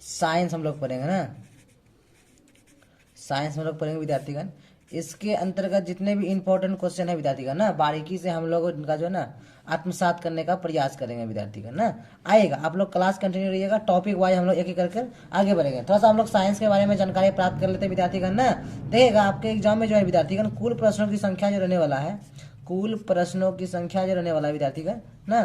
Science हम लोग पढ़ेंगे ना, साइंस हम लोग पढ़ेंगे विद्यार्थीगण। इसके अंतर्गत जितने भी इंपॉर्टेंट क्वेश्चन है विद्यार्थीगण ना, बारीकी से हम लोग इनका जो है ना आत्मसात करने का प्रयास करेंगे विद्यार्थीगण ना। आएगा, आप लोग क्लास कंटिन्यू रहिएगा, टॉपिक वाइज हम लोग एक एक करके आगे बढ़ेंगे। थोड़ा सा हम लोग साइंस के बारे में जानकारी प्राप्त कर लेते हैं विद्यार्थीगण ना। देखिएगा आपके एग्जाम में जो है विद्यार्थीगण, कुल प्रश्नों की संख्या जो रहने वाला है, कुल प्रश्नों की संख्या जो रहने वाला है विद्यार्थीगण ना,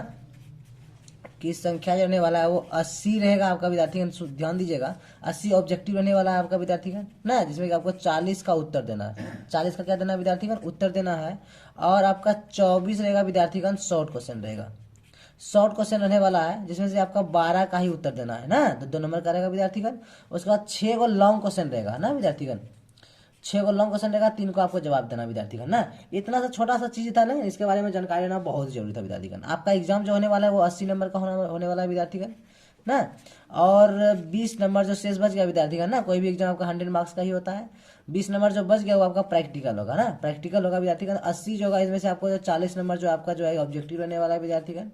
की संख्या जो रहने वाला है वो 80 रहेगा आपका विद्यार्थीगण। ध्यान दीजिएगा, 80 ऑब्जेक्टिव रहने वाला है आपका विद्यार्थीगण ना, जिसमें कि आपको 40 का उत्तर देना है। 40 का क्या देना है विद्यार्थीगण? उत्तर देना है। और आपका 24 रहेगा विद्यार्थीगण, शॉर्ट क्वेश्चन रहेगा। शॉर्ट क्वेश्चन रहने वाला है, जिसमें से आपका 12 का ही उत्तर देना है ना, तो 2 नंबर का रहेगा विद्यार्थीगण। उसके बाद 6 को लॉन्ग क्वेश्चन रहेगा ना विद्यार्थीगण, 6 को लॉन्ग क्वेश्चन रहेगा, 3 को आपको जवाब देना विद्यार्थीगण ना। इतना सा छोटा सा चीज था ना, इसके बारे में जानकारी लेना बहुत जरूरी था विद्यार्थीगण। आपका एग्जाम जो होने वाला है वो 80 नंबर का होने वाला है विद्यार्थीगण ना। और 20 नंबर जो शेष बच गया विद्यार्थीगण ना, कोई भी एग्जाम आपका 100 मार्क्स का ही होता है। 20 नंबर जो बच गया वो आपका प्रैक्टिकल होगा ना, प्रैक्टिकल होगा विद्यार्थीगण। 80 जो होगा, इसमें से आपको जो 40 नंबर जो आपका जो है ऑब्जेक्टिव रहने वाला है विद्यार्थीगण।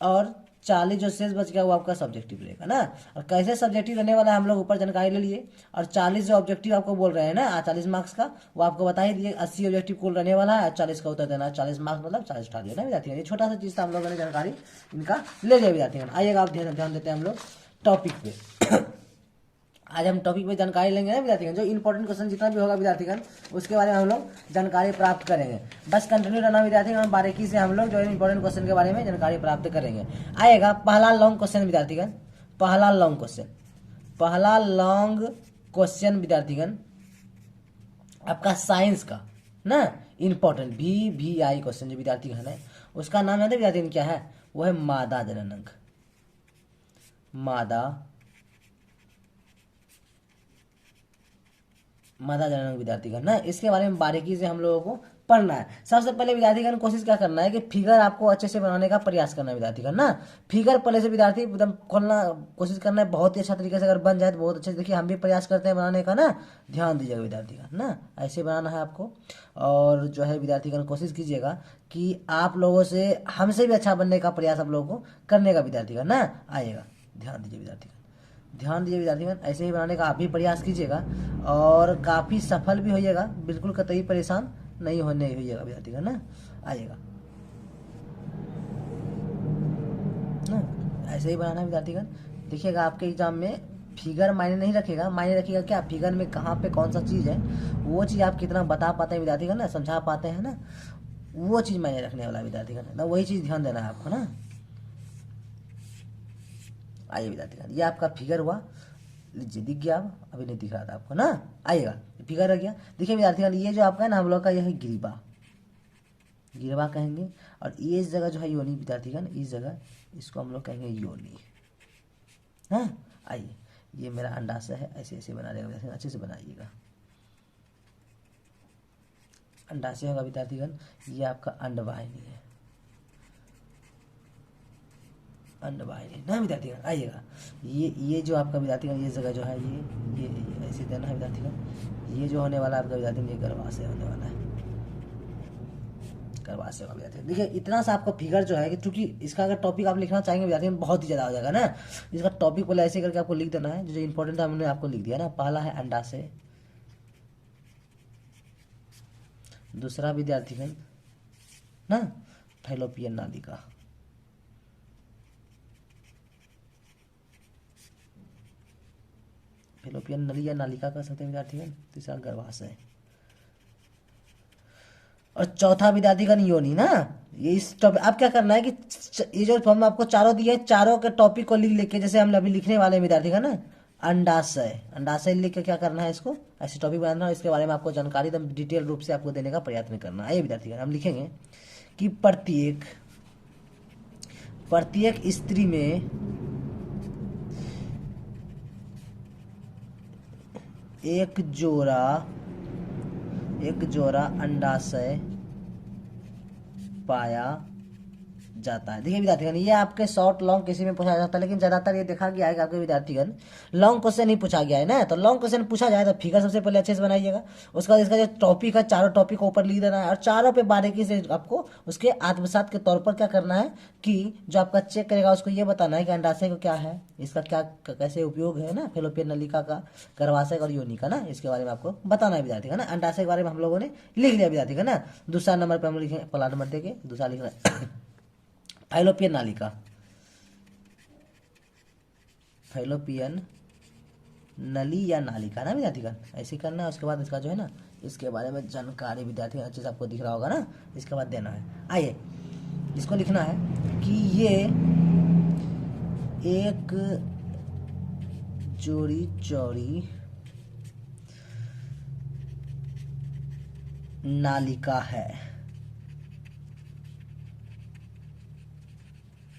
और 40 जो शेष बच गया वो आपका सब्जेक्टिव रहेगा ना। और कैसे सब्जेक्टिव रहने वाला है हम लोग ऊपर जानकारी ले लिए। और 40 जो ऑब्जेक्टिव आपको बोल रहे हैं ना, 40 मार्क्स का, वो आपको बता ही दिए। 80 ऑब्जेक्टिव कुल रहने वाला है, 40 का उत्तर देना है। 40 मार्क्स मतलब 40 उठा दिया ना विद्यार्थी। ये छोटा सा चीज था, हम लोगों ने जानकारी इनका ले लिया विद्यार्थी। आइएगा, आप ध्यान देते हैं हम लोग टॉपिक पे। आज हम टॉपिक पे जानकारी लेंगे ना विद्यार्थीगण, जो इंपॉर्टेंट क्वेश्चन जितना भी होगा विद्यार्थीगण, उसके बारे में हम लोग जानकारी प्राप्त करेंगे। बस कंटिन्यू रहना विद्यार्थीगण, बारीकी से हम लोग जो इंपॉर्टेंट क्वेश्चन के बारे में जानकारी प्राप्त करेंगे। आएगा पहला लॉन्ग क्वेश्चन विद्यार्थीगण, पहला लॉन्ग क्वेश्चन, पहला लॉन्ग क्वेश्चन विद्यार्थीगण आपका साइंस का ना, इंपॉर्टेंट VVI क्वेश्चन जो विद्यार्थीगण है, उसका नाम है विद्यार्थीगण क्या है? वो है मादा जननांग, मादा जननांग विद्यार्थीगण ना। इसके बारे में बारीकी से हम लोगों को पढ़ना है। सबसे पहले विद्यार्थीगण कोशिश क्या करना है कि फिगर आपको अच्छे से बनाने का प्रयास करना है विद्यार्थीगण ना। फिगर पहले से विद्यार्थी एकदम खोलना कोशिश करना है, बहुत ही अच्छा तरीके से अगर बन जाए तो बहुत अच्छे। देखिए हम भी प्रयास करते हैं बनाने का ना, ध्यान दीजिएगा विद्यार्थीगण ना, ऐसे बनाना है आपको। और जो है विद्यार्थीगण कोशिश कीजिएगा कि आप लोगों से, हमसे भी अच्छा बनने का प्रयास आप लोगों को करने का विद्यार्थीगण ना। आइएगा, ध्यान दीजिए विद्यार्थीगण, ध्यान दीजिए विद्यार्थीगण, ऐसे ही बनाने का आप भी प्रयास कीजिएगा और काफ़ी सफल भी होइएगा, बिल्कुल कतई परेशान नहीं होइएगा विद्यार्थीगण ना। आइएगा ना, ऐसे ही बनाना है विद्यार्थीगण। देखिएगा आपके एग्जाम में फिगर मायने नहीं रखेगा, मायने रखेगा क्या, फिगर में कहाँ पे कौन सा चीज़ है, वो चीज़ आप कितना बता पाते हैं विद्यार्थीगण ना, समझा पाते हैं ना, वो चीज़ मायने रखने वाला विद्यार्थीगण ना, वही चीज़ ध्यान देना है आपको ना। आइए विद्यार्थीगण, ये आपका फिगर हुआ, लीजिए दिख गया, अब अभी नहीं दिख रहा था आपको ना। आइएगा, फिगर रह गया। देखिए विद्यार्थीगण, ये जो आपका है ना हम लोग का, यह है गिरबा, गिरबा कहेंगे। और ये इस जगह जो है योनि विद्यार्थीगण, इस जगह इसको हम लोग कहेंगे योनि। हाँ, आइए, ये मेरा अंडाशय है, ऐसे ऐसे बना देगा विद्यार्थीगण, अच्छे से बनाइएगा। अंडाशय होगा विद्यार्थीगण, ये आपका अंडवाहिनी है, अंडवाहिनी ना विद्यार्थीगण। आइएगा, ये जो आपका विद्यार्थीगण, ये जगह जो है ये ऐसे देना है विद्यार्थीगण। ये जो होने वाला है आपका विद्यार्थीगण, ये गर्भाशय होने वाला है, गर्भाशय होगा विद्यार्थीगण। देखिए इतना सा आपका फिगर जो है कि, चूंकि इसका अगर टॉपिक आप लिखना चाहेंगे विद्यार्थीगण बहुत ही ज़्यादा हो जाएगा ना। इसका टॉपिक पहले ऐसे करके आपको लिख देना है, जो इंपॉर्टेंट है हमने आपको लिख दिया ना। पहला है अंडाशय, दूसरा विद्यार्थीगण ना फैलोपियन नालिका, फैलोपियन नली या नालिका कह सकते हैं विद्यार्थीगण। तीसरा गर्भाशय, और चौथा विद्यार्थीगण योनि ना। ये इस टॉपिक आप क्या करना है कि ये जो हम आपको चारों दिए, चारों के टॉपिक को लिख के, जैसे हम अभी लिखने वाले विद्यार्थीगण ना, अंडाशय, अंडाशय लिख के क्या करना है, इसको ऐसे टॉपिक बनाना है। इसके बारे में आपको जानकारी एकदम डिटेल रूप से आपको देने का प्रयत्न करना है। ये विद्यार्थीगण हम लिखेंगे कि प्रत्येक स्त्री में एक जोड़ा अंडाशय पाया जाता है। देखिए विद्यार्थीगण, ये आपके शॉर्ट लॉन्ग किसी में पूछा जाता है, लेकिन ज्यादातर ये देखा गया है कि आपके विद्यार्थीगण लॉन्ग क्वेश्चन ही पूछा गया है ना। तो लॉन्ग क्वेश्चन पूछा जाए तो फिगर सबसे पहले अच्छे से बनाइएगा, उसके बाद इसका जो टॉपिक है चारों टॉपिक को ऊपर लिख देना है, और चारों पे बारीकी से आपको उसके आत्मसात के तौर पर क्या करना है कि जो आपका चेक करेगा उसको ये बताना है कि अंडाशय को क्या है, इसका क्या कैसे उपयोग है ना, फेलोपियन नलिका का, गर्भाशय और योनि का ना, इसके बारे में आपको बताना है विद्यार्थी का ना। अंडाशय के बारे में हम लोगों ने लिख लिया विद्यार्थी का ना। दूसरा नंबर पर हम लिखेंगे, पहला नंबर देके दूसरा लिख रहे हैं फाइलोपियन नालिका, फाइलोपियन नली या नालिका ना विद्यार्थीगण, ऐसे करना है। उसके बाद इसका जो है ना, इसके बारे में जानकारी विद्यार्थी अच्छे से आपको दिख रहा होगा ना, इसके बाद देना है। आइए इसको लिखना है कि ये एक जोड़ी चौड़ी नालिका है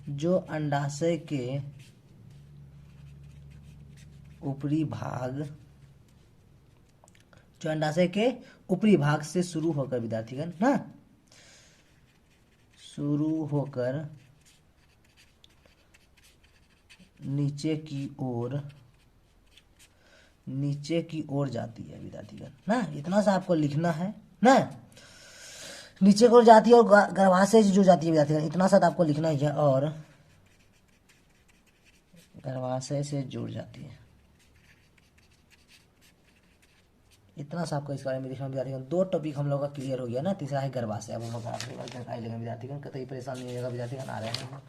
जो अंडाशय के ऊपरी भाग, जो अंडाशय के ऊपरी भाग से शुरू होकर विद्यार्थीगण ना, शुरू होकर नीचे की ओर जाती है विद्यार्थीगण ना। इतना सा आपको लिखना है ना, नीचे की ओर जाती है और गर्भाशय से जुड़ जाती है विद्यार्थीगण, इतना सा आपको लिखना है, और गर्भाशय से जुड़ जाती है, इतना सा आपको इस बारे में लिखना विद्यार्थीगण। दो टॉपिक हम लोग का क्लियर हो गया ना, तीसरा है गर्भाशय। अब हम लोग आगे लेंगे विद्यार्थीगण, कतई परेशान नहीं होगा विद्यार्थीगण, आ रहे हैं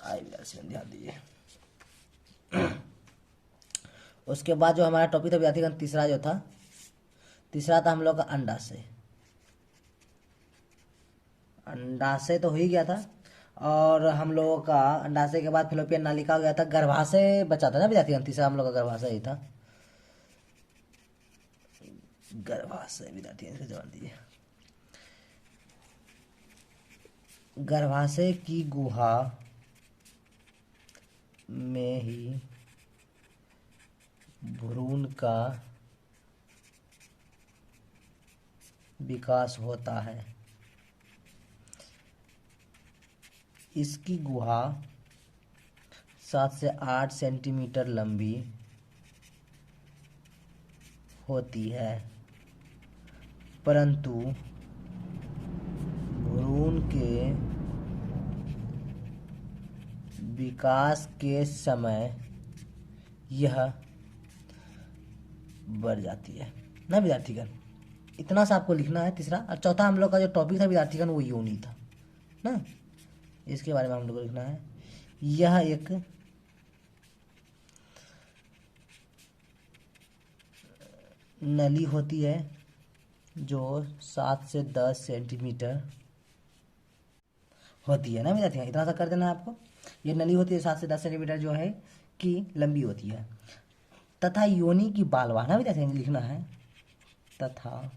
आइए विद्यार्थीगण ध्यान दीजिए। उसके बाद जो हमारा टॉपिक था विद्यार्थीगण, तीसरा जो था, तीसरा था हम लोग का अंडाशय। अंडाशय तो हो ही गया था, और हम लोगों का अंडाशय के बाद फेलोपियन नालिका हो गया था, गर्भाशय बचा था ना विद्यार्थीगण, तीसरा हम लोग का गर्भाशय ही था। गर्भाशय विद्यार्थी इसका जवाब दीजिए। गर्भाशय की गुहा में ही भ्रूण का विकास होता है। इसकी गुहा 7 से 8 सेंटीमीटर लंबी होती है, परंतु भ्रूण के विकास के समय यह बढ़ जाती है ना विद्यार्थीगण। इतना सा आपको लिखना है तीसरा। और चौथा हम लोग का जो टॉपिक था विद्यार्थीगण वो योनि था ना, इसके बारे में हम लोग को लिखना है। यह एक नली होती है जो 7 से 10 सेंटीमीटर होती है ना विद्यार्थी, इतना सा कर देना है आपको। ये नली होती है 7 से 10 सेंटीमीटर जो है कि लंबी होती है, तथा योनि की बालवाह ना विद्यार्थी लिखना है, तथा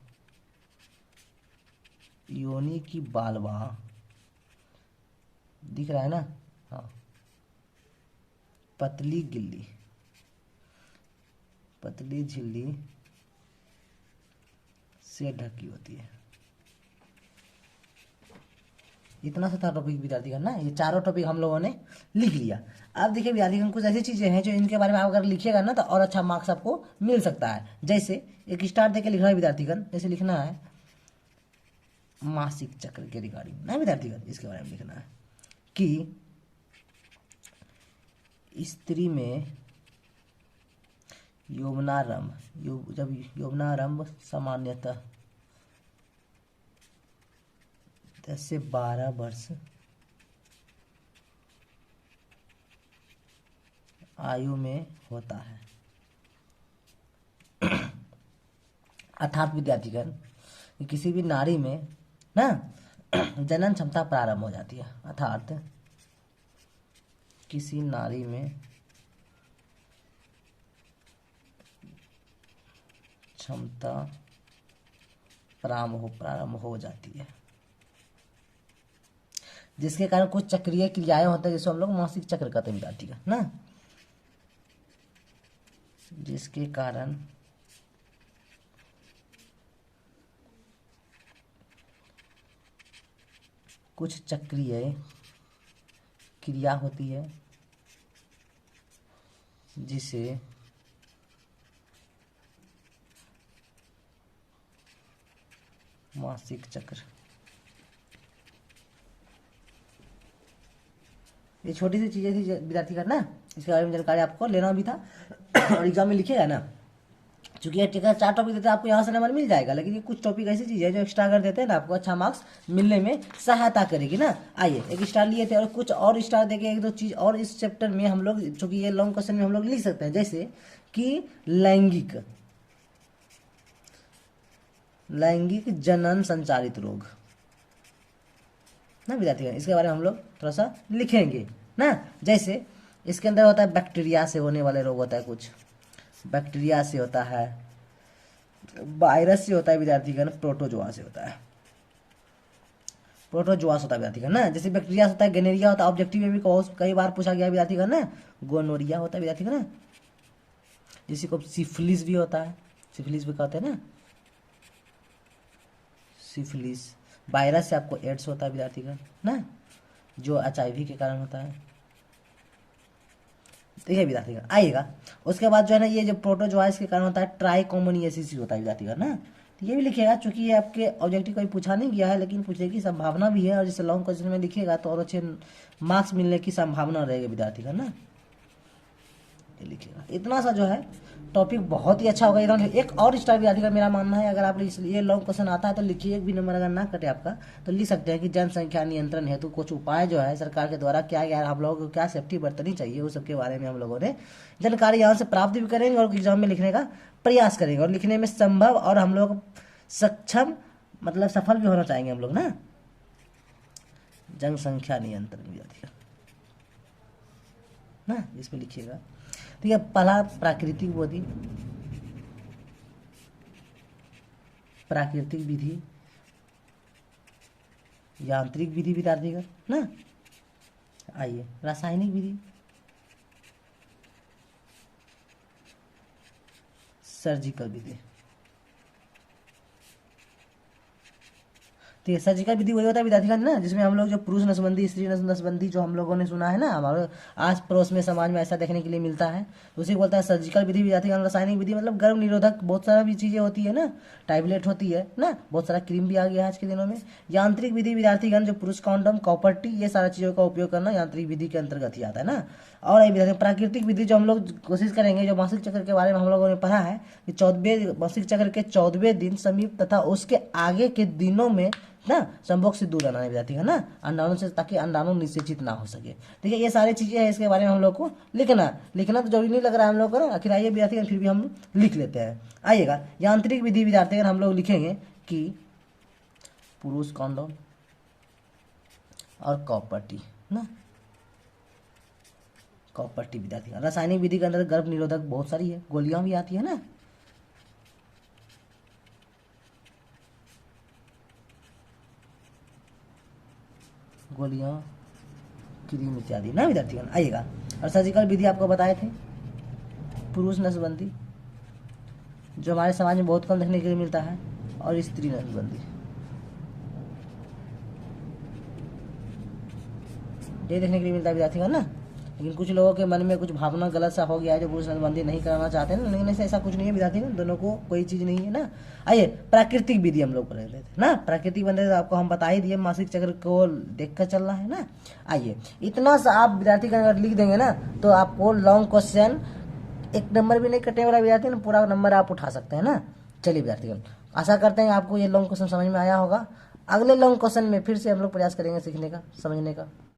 योनि की बालवाह, दिख रहा है ना, हाँ, पतली गिल्ली, पतली झिल्ली से ढकी होती है। इतना सा था टॉपिक विद्यार्थी का ना, ये चारों टॉपिक हम लोगों ने लिख लिया। अब देखिए विद्यार्थी कुछ ऐसी चीजें हैं जो इनके बारे में आप अगर लिखिएगा ना तो और अच्छा मार्क्स आपको मिल सकता है। जैसे एक स्टार देके लिखना है विद्यार्थीगण, जैसे लिखना है मासिक चक्र के रिगार्डिंग ना विद्यार्थीगण, इसके बारे में लिखना है कि स्त्री में यौवनारंभ, जब यौवनारंभ सामान्यतः 10 से 12 वर्ष आयु में होता है, अर्थात विद्यार्थीगण किसी भी नारी में ना जनन क्षमता प्रारंभ हो जाती है, अर्थात किसी नारी में क्षमता प्रारंभ हो जाती है, जिसके कारण कुछ चक्रीय क्रियाएं होते हैं, जिसको हम लोग मासिक चक्र कहते हैं विद्यार्थी का ना, जिसके कारण कुछ चक्रीय क्रिया होती है जिसे मासिक चक्र। ये छोटी सी चीजें थी विद्यार्थी करना, इसके बारे में जानकारी आपको लेना भी था और एग्जाम में लिखेगा ना। चूंकि ये टिका 4 टॉपिक देते हैं आपको, यहाँ से नंबर मिल जाएगा, लेकिन ये कुछ टॉपिक ऐसी चीज़ है जो एक्स्ट्रा कर देते हैं ना, आपको अच्छा मार्क्स मिलने में सहायता करेगी ना। आइए, एक स्टार लिए थे और कुछ और स्टार देके एक दो चीज़ और इस चैप्टर में हम लोग, चूंकि ये लॉन्ग क्वेश्चन में हम लोग लिख सकते हैं, जैसे कि लैंगिक जनन संचारित रोग ना विद्यार्थी, इसके बारे में हम लोग थोड़ा सा लिखेंगे ना। जैसे इसके अंदर होता है बैक्टीरिया से होने वाले रोग होता है, कुछ बैक्टीरिया से होता है, वायरस से होता है विद्यार्थी का, प्रोटोजोआ से होता है, प्रोटोजोआस होता है विद्यार्थी का ना। जैसे बैक्टीरिया होता है, गनेरिया होता है, ऑब्जेक्टिव में भी कई बार पूछा गया विद्यार्थी का ना। गोनोरिया होता है विद्यार्थी का ना, जिसको सिफिलिस भी होता है, सिफिलिस भी कहते हैं ना, सिफिलिस। वायरस से आपको एड्स होता है विद्यार्थी का ना, जो HIV के कारण होता है, ठीक है विद्यार्थी का। आइएगा उसके बाद जो है ना, ये जो प्रोटोजोआस के कारण होता है ट्राइकोमोनियासिस होता है विद्यार्थी का ना। तो ये भी लिखिएगा, चूंकि ये आपके ऑब्जेक्टिव कभी पूछा नहीं गया है, लेकिन पूछने की संभावना भी है, और जैसे लॉन्ग क्वेश्चन में लिखिएगा तो और अच्छे मार्क्स मिलने की संभावना रहेगी विद्यार्थी का ना। ये लिखिएगा, इतना सा जो है टॉपिक बहुत ही अच्छा होगा। इधर एक और स्टार विद्यार्थी का मेरा मानना है, अगर आप ये लॉन्ग क्वेश्चन आता है तो लिखिए, एक भी नंबर अगर ना कटे आपका तो लिख सकते हैं कि जनसंख्या नियंत्रण हेतु कुछ उपाय जो है सरकार के द्वारा क्या क्या आप लोगों को क्या सेफ्टी बरतनी चाहिए, उस सबके बारे में हम लोगों ने जानकारी यहाँ से प्राप्त भी करेंगे और एग्जाम में लिखने का प्रयास करेंगे, और लिखने में संभव और हम लोग सक्षम, मतलब सफल भी होना चाहेंगे हम लोग ना। जनसंख्या नियंत्रण विद्यार्थी का ना, इसमें लिखिएगा। ठीक है, पहला प्राकृतिक विधि, प्राकृतिक विधि, यांत्रिक विधि विद्यार्थी का ना। आइए, रासायनिक विधि, सर्जिकल विधि। ठीक है, सर्जिकल विधि वही होता है विद्यार्थी ना, जिसमें हम लोग जो पुरुष नसबंदी, स्त्री नसबंदी जो हम लोगों ने सुना है ना, हमारे आस पड़ोस में समाज में ऐसा देखने के लिए मिलता है, तो उसी को बोलता है सर्जिकल विधि विद्यार्थी। रासायनिक विधि मतलब गर्भ निरोधक बहुत सारा भी चीज़ें होती है ना, टैबलेट होती है ना, बहुत सारा क्रीम भी आ गया है आज के दिनों में। यांत्रिक विधि विद्यार्थीगण जो पुरुष कॉन्डम, कॉपर्टी, ये सारा चीज़ों का उपयोग करना यांत्रिक विधि के अंतर्गत ही आता है ना। और विद्यार्थी प्राकृतिक विधि जो हम लोग कोशिश करेंगे, जो मासिक चक्र के बारे में हम लोगों ने पढ़ा है कि 14वें मासिक चक्र के 14वें दिन समीप तथा उसके आगे के दिनों में ना संभोग से दूर रहना है विद्यार्थी का ना, अंडाणु से, ताकि अंडाणु निषेचित ना हो सके। ठीक है, ये सारी चीजें हैं, इसके बारे में हम लोग को लिखना तो जरूरी नहीं लग रहा है हम लोग को ना, आखिर आइए विद्यार्थी फिर भी हम लिख लेते हैं। आइएगा, यांत्रिक विधि विद्यार्थी हम लोग लिखेंगे कि पुरुष कॉन्डोम और कॉपर्टी ना, कॉपर्टी विद्यार्थी। रासायनिक विधि के अंदर गर्भ निरोधक बहुत सारी है, गोलियां भी आती है ना, गोलियां, क्रीम इत्यादि ना विद्यार्थी। आइएगा, और सर्जिकल विधि आपको बताए थे, पुरुष नसबंदी जो हमारे समाज में बहुत कम देखने के लिए मिलता है, और स्त्री नसबंदी, ये देखने के लिए मिलता है विद्यार्थी का ना। लेकिन कुछ लोगों के मन में कुछ भावना गलत सा हो गया है, जो पुरुष नसबंदी नहीं कराना चाहते हैं ना, लेकिन ऐसा कुछ नहीं है विद्यार्थी का, दोनों को कोई चीज़ नहीं है ना। आइए, प्राकृतिक विधि हम लोग पढ़ रहे थे ना, प्राकृतिक बंदे तो आपको हम बता ही दिए, मासिक चक्र को देखकर चल रहा है ना। आइए, इतना सा आप विद्यार्थी का अगर लिख देंगे ना, तो आपको लॉन्ग क्वेश्चन एक नंबर भी नहीं कटने वाला विद्यार्थी ना, पूरा नंबर आप उठा सकते हैं ना। चलिए विद्यार्थी, आशा करते हैं आपको ये लॉन्ग क्वेश्चन समझ में आया होगा। अगले लॉन्ग क्वेश्चन में फिर से हम लोग प्रयास करेंगे सीखने का, समझने का।